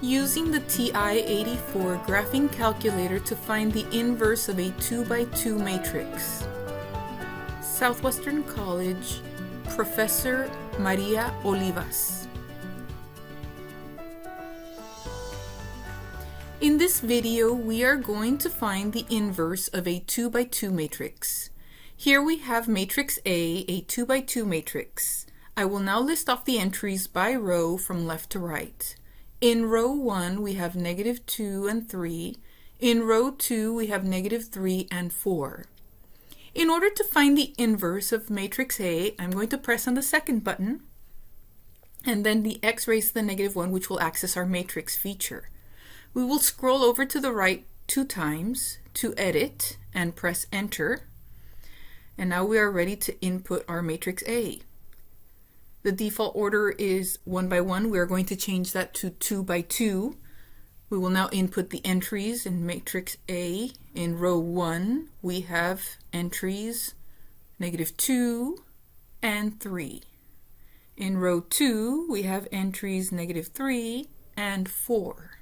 Using the Ti-84 graphing calculator to find the inverse of a 2x2 matrix. Southwestern College, Professor Maria Olivas. In this video, we are going to find the inverse of a 2x2 matrix. Here we have matrix A 2x2 matrix. I will now list off the entries by row from left to right. In row 1, we have -2 and 3. In row 2, we have -3 and 4. In order to find the inverse of matrix A, I'm going to press on the second button, and then the x raised to the -1, which will access our matrix feature. We will scroll over to the right 2 times to edit and press enter. And now we are ready to input our matrix A. The default order is 1 by 1. We are going to change that to 2 by 2. We will now input the entries in matrix A. In row 1, we have entries -2 and 3. In row 2, we have entries -3 and 4.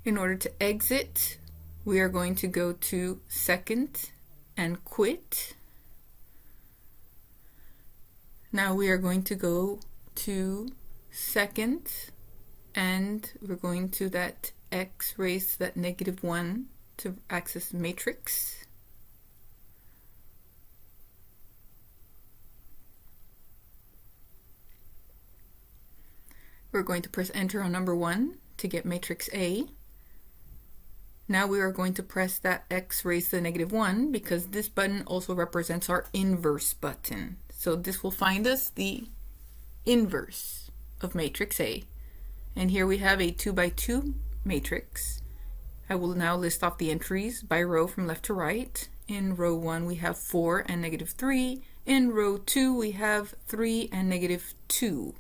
In order to exit, we are going to go to second and quit. Now we are going to go to second, and we're going to that x raised to that -1 to access matrix. We're going to press enter on number 1 to get matrix A. Now we are going to press that x raised to the -1 because this button also represents our inverse button. So this will find us the inverse of matrix A. And here we have a 2 by 2 matrix. I will now list off the entries by row from left to right. In row 1 we have 4 and -3. In row 2 we have 3 and -2.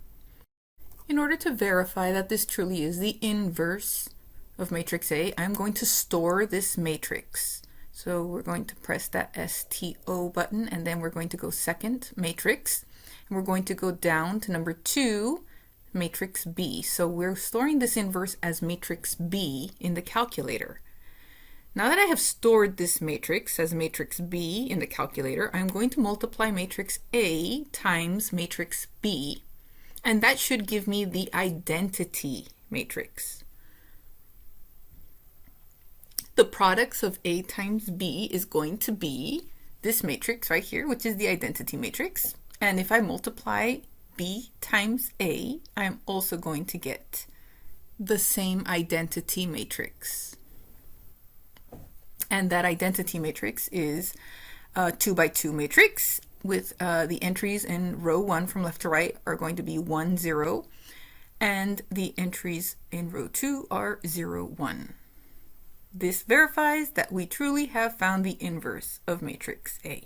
In order to verify that this truly is the inverse of matrix A, I'm going to store this matrix. So we're going to press that STO button, and then we're going to go second, matrix, and we're going to go down to number 2, matrix B. So we're storing this inverse as matrix B in the calculator. Now that I have stored this matrix as matrix B in the calculator, I'm going to multiply matrix A times matrix B, and that should give me the identity matrix. The products of A times B is going to be this matrix right here, which is the identity matrix. And if I multiply B times A, I'm also going to get the same identity matrix. And that identity matrix is a 2 by 2 matrix with the entries in row 1 from left to right are going to be 1, 0, and the entries in row 2 are 0, 1. This verifies that we truly have found the inverse of matrix A.